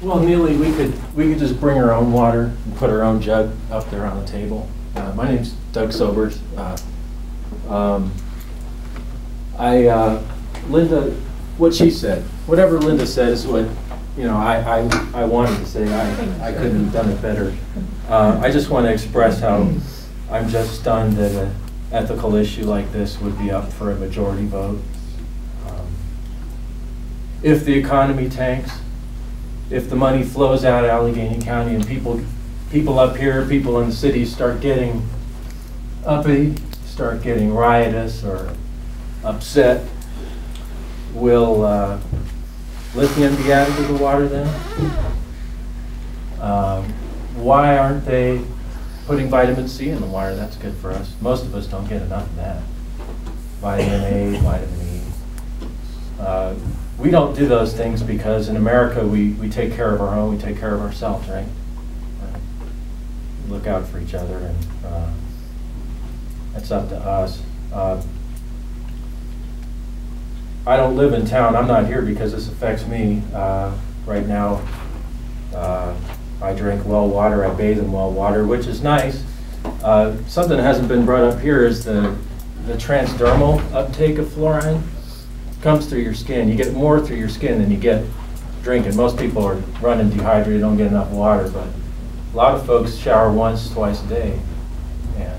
Well, Neely, we could just bring our own water and put our own jug up there on the table. My name's Doug Sobers. Linda, what she said, whatever Linda said is what I wanted to say. I couldn't have done it better. I just want to express how I'm just stunned that an ethical issue like this would be up for a majority vote. If the economy tanks, if the money flows out of Allegheny County and people up here, people in the city start getting uppity, start getting riotous or upset, will lithium be added to the water then? Why aren't they putting vitamin C in the water? That's good for us. Most of us don't get enough of that. Vitamin A, vitamin E. We don't do those things because in America we take care of our own, we take care of ourselves, right? Look out for each other, and it's up to us. I don't live in town. I'm not here because this affects me. Right now, I drink well water, I bathe in well water, which is nice. Something that hasn't been brought up here is the transdermal uptake of fluoride. Comes through your skin. You get more through your skin than you get drinking. Most people are running dehydrated, don't get enough water, but a lot of folks shower once, twice a day, and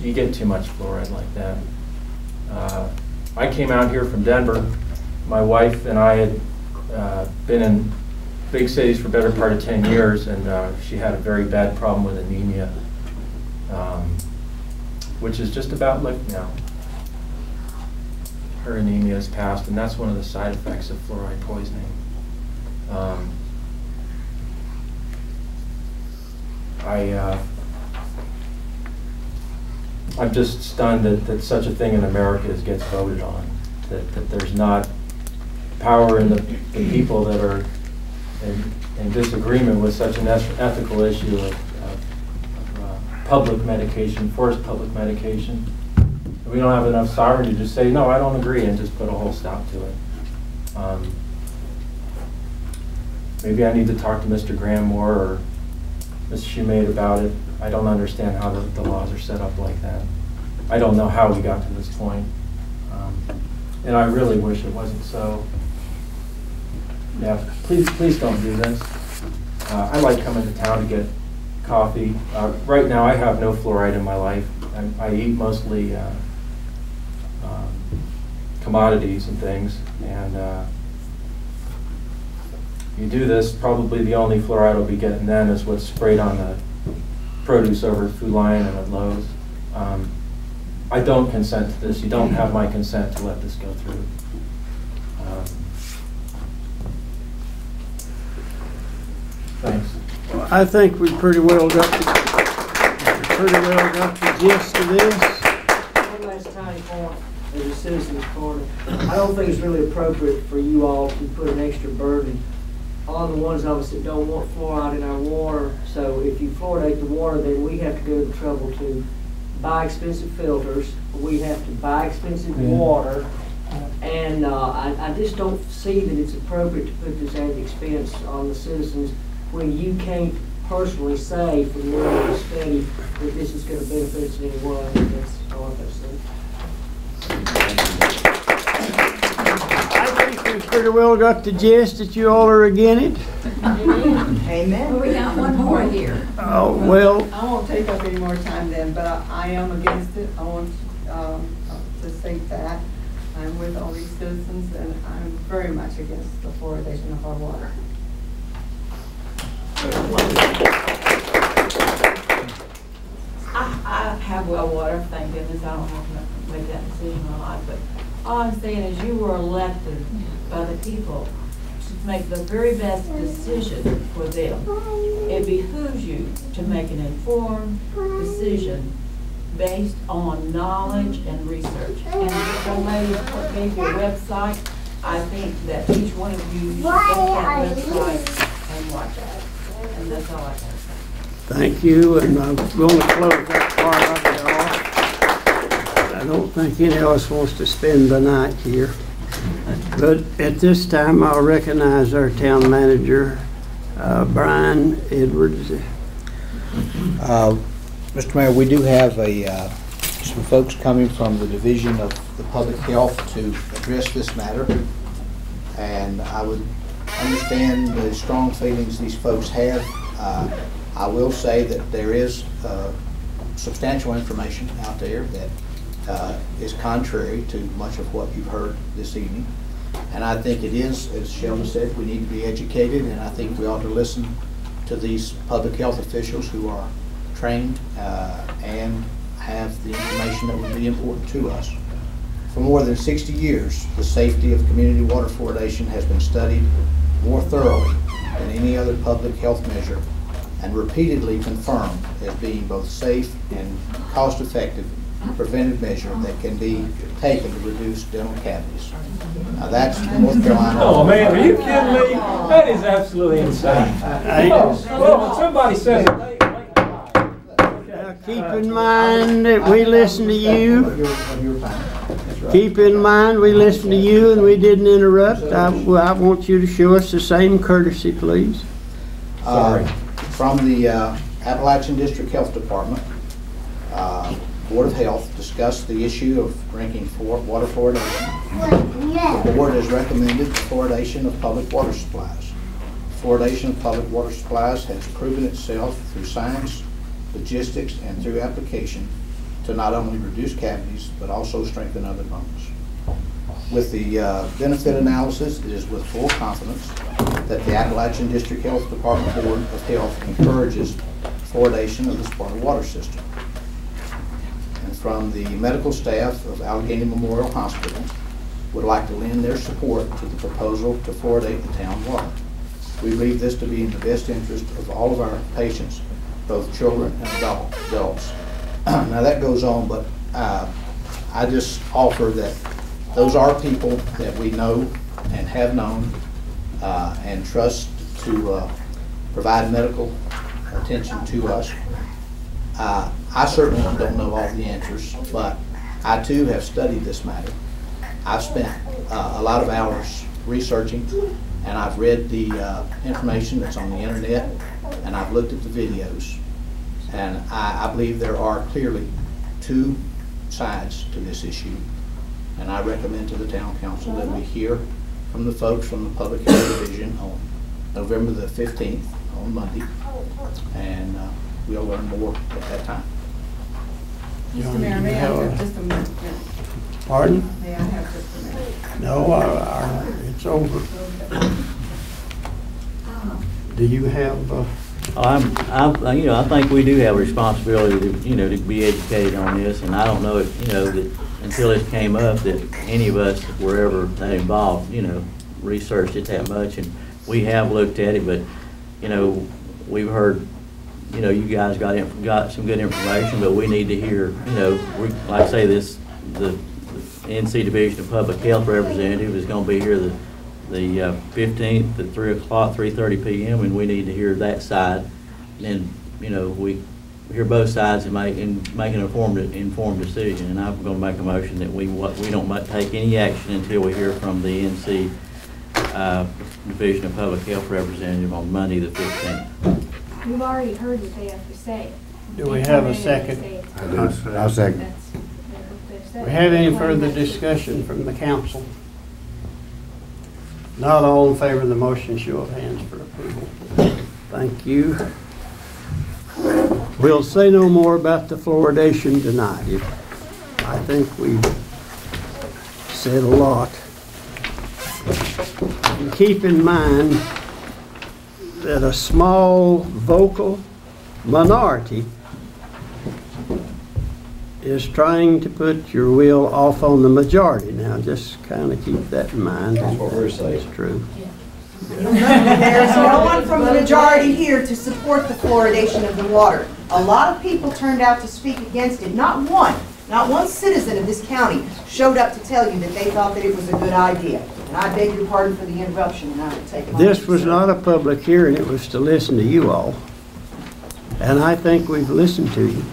you get too much fluoride like that. I came out here from Denver. My wife and I had been in big cities for the better part of 10 years, and she had a very bad problem with anemia. Which is just about licked now. Her anemia has passed, and that's one of the side effects of fluoride poisoning. I'm just stunned that such a thing in America gets voted on, that there's not power in the people that are in disagreement with such an ethical issue of public medication, forced public medication. We don't have enough sovereignty to just say, no, I don't agree, and just put a whole stop to it. Maybe I need to talk to Mr. Graham more or Ms. Shoemate about it. I don't understand how the laws are set up like that. I don't know how we got to this point. And I really wish it wasn't so. Yeah, please don't do this. I like coming to town to get coffee. Right now I have no fluoride in my life. I eat mostly commodities and things, and you do this, probably the only fluoride I'll be getting then is what's sprayed on the produce over at Food Lion and at Lowe's. I don't consent to this. You don't have my consent to let this go through. Thanks. Well, I think we pretty well got the gist of this. One last tiny point as a citizen's corner. I don't think it's really appropriate for you all to put an extra burden on the ones of us that don't want fluoride in our water. So if you fluoridate the water, then we have to go to the trouble to buy expensive filters. We have to buy expensive water. And I just don't see that it's appropriate to put this added expense on the citizens when you can't personally say from your own study that this is going to benefit us in any way. That's all I've got to say. I think we pretty well got the gist that you all are against it. Amen. Well, we got one more here. Oh, well. I won't take up any more time then, but I am against it. I want to state that. I'm with all these citizens, and I'm very much against the fluoridation of our water. I have well water, thank goodness. I don't have to make that decision in my life. But all I'm saying is you were elected by the people to make the very best decision for them. It behooves you to make an informed decision based on knowledge and research. And the young lady gave your website. I think that each one of you should go to that website and watch it. And that's all I got to say. Thank you, and I'm going to close that part of it off. I don't think any of us wants to spend the night here. But at this time, I'll recognize our town manager, Brian Edwards. Mr. Mayor, we do have some folks coming from the Division of the Public Health to address this matter. And I would understand the strong feelings these folks have. I will say that there is substantial information out there that is contrary to much of what you've heard this evening. And I think it is, as Sheldon said, we need to be educated, and I think we ought to listen to these public health officials who are trained and have the information that would be important to us. For more than 60 years, the safety of community water fluoridation has been studied more thoroughly than any other public health measure and repeatedly confirmed as being both safe and cost-effective preventive measure that can be taken to reduce dental cavities. Now that's North Carolina. Oh man, are you kidding me? That is absolutely insane. Well, somebody says it. Now, keep in mind that we listen to you. Keep in mind we listened to you and we didn't interrupt. I want you to show us the same courtesy, please. Sorry. From the Appalachian District Health Department, Board of Health discussed the issue of drinking water fluoridation. The board has recommended the fluoridation of public water supplies. Fluoridation of public water supplies has proven itself through science, logistics, and through application to not only reduce cavities, but also strengthen other bones. With the benefit analysis, it is with full confidence that the Appalachian District Health Department Board of Health encourages fluoridation of the Sparta water system. And from the medical staff of Allegheny Memorial Hospital, would like to lend their support to the proposal to fluoridate the town water. We believe this to be in the best interest of all of our patients, both children and adults. Now that goes on, but I just offer that those are people that we know and have known and trust to provide medical attention to us. I certainly don't know all the answers, but I too have studied this matter. I've spent a lot of hours researching, and I've read the information that's on the internet, and I've looked at the videos. And I believe there are clearly two sides to this issue. And I recommend to the town council that we hear from the folks from the Public Health Division on November the 15th, on Monday. And we'll learn more at that time. Mr. Mayor, may I have just a minute? Pardon? May I have just a minute? No, it's over. Do you have? I think we do have a responsibility to, to be educated on this, and I don't know if, that until this came up that any of us were ever that involved, researched it that much, and we have looked at it, but, we've heard, you guys got some good information, but we need to hear, like I say, the NC Division of Public Health representative is going to be here the 15th at 3 o'clock, 3:30 p.m. and we need to hear that side. And then, we hear both sides and make an informed decision. And I'm going to make a motion that we don't take any action until we hear from the NC Division of Public Health representative on Monday the 15th. You've already heard what they have to say. Do we have a second? I'll second. Do we have any further discussion from the council? Not all in favor of the motion, show of hands for approval. Thank you. We'll say no more about the fluoridation tonight. I think we've said a lot. And keep in mind that a small vocal minority is trying to put your will off on the majority. Now, just kind of keep that in mind. That's what we're saying. It's true. There's no one from the majority here to support the fluoridation of the water. A lot of people turned out to speak against it. Not one citizen of this county showed up to tell you that they thought that it was a good idea. And I beg your pardon for the interruption, and I will take it. This was not a public hearing. It was to listen to you all. And I think we've listened to you.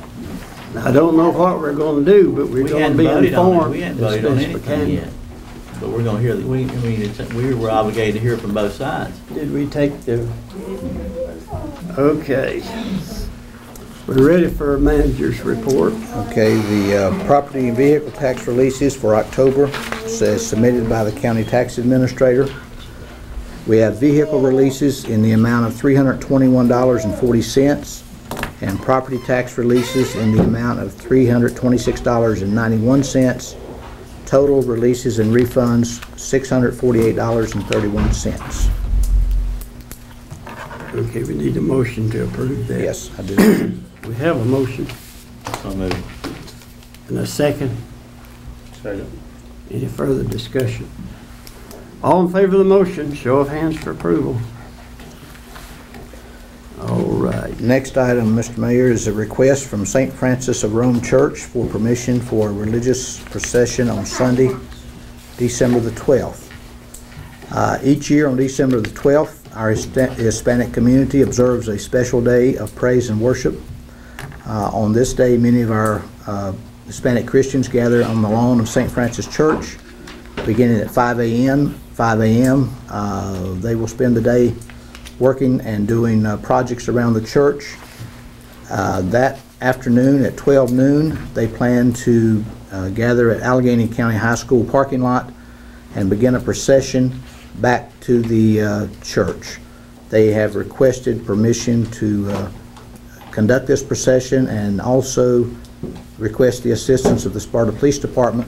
I don't know what we're going to do, but we're going to be informed. We hadn't voted on anything yet. but we're gonna hear, we were obligated to hear from both sides. Did we take the, okay. We're ready for a manager's report. Okay, the property and vehicle tax releases for October says submitted by the county tax administrator. We have vehicle releases in the amount of $321.40 and property tax releases in the amount of $326.91. Total releases and refunds $648.31. Okay, we need a motion to approve that. Yes, I do. We have a motion So moved. and a second. Second. Any further discussion? All in favor of the motion, show of hands for approval. All right. Next item, Mr. Mayor, is a request from St. Francis of Rome Church for permission for a religious procession on Sunday, December the 12th. Each year on December the 12th, our Hispanic community observes a special day of praise and worship. On this day, many of our Hispanic Christians gather on the lawn of St. Francis Church, beginning at 5 a.m. They will spend the day working and doing projects around the church. That afternoon at 12 noon, they plan to gather at Allegheny County High School parking lot and begin a procession back to the church. They have requested permission to conduct this procession and also request the assistance of the Sparta Police Department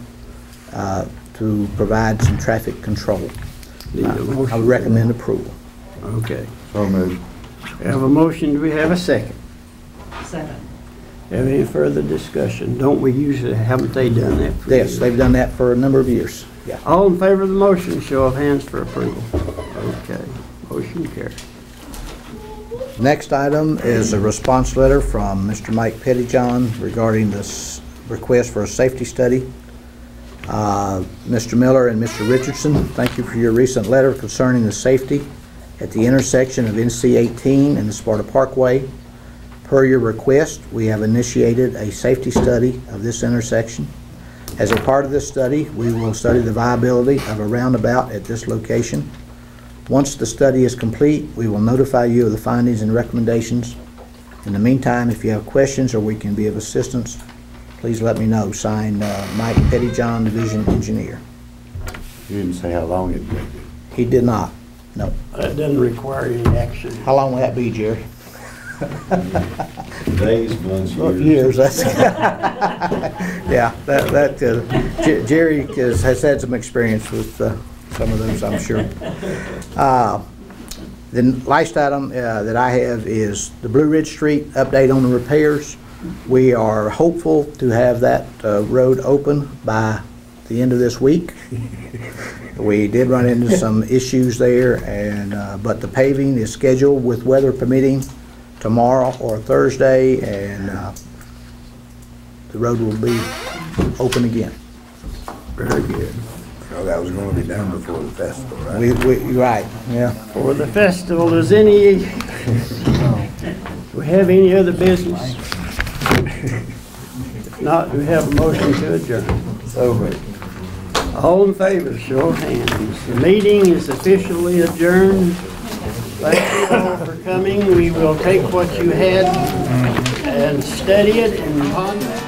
to provide some traffic control. I would recommend approval. Okay. So moved. We have a motion. Do we have a second? Second. Have any further discussion? Don't we usually, haven't they done that for Yes, years? they've done that for a number of years. Yeah. All in favor of the motion, show of hands for approval. Okay, motion carries. Next item is a response letter from Mr. Mike Pettyjohn regarding this request for a safety study. Mr. Miller and Mr. Richardson, thank you for your recent letter concerning the safety at the intersection of NC 18 and the Sparta Parkway. Per your request, we have initiated a safety study of this intersection. As a part of this study, we will study the viability of a roundabout at this location. Once the study is complete, we will notify you of the findings and recommendations. In the meantime, if you have questions or we can be of assistance, please let me know. Signed, Mike Pettyjohn, Division Engineer. You didn't say how long it'd take. He did not. No. That doesn't require any action. How long will that be, Jerry? Days, months, years. Years. That's yeah. Jerry has had some experience with some of those, I'm sure. The last item that I have is the Blue Ridge Street update on the repairs. We are hopeful to have that road open by the end of this week. We did run into some issues there, and but the paving is scheduled, with weather permitting, tomorrow or Thursday, and the road will be open again. Very good. So that was going to be done before the festival, right? Right, yeah. For the festival, do we have any other business? If not, we have a motion to adjourn. So moved. All in favor, show of hands. The meeting is officially adjourned. Thank you all for coming. We will take what you had and study it and ponder it.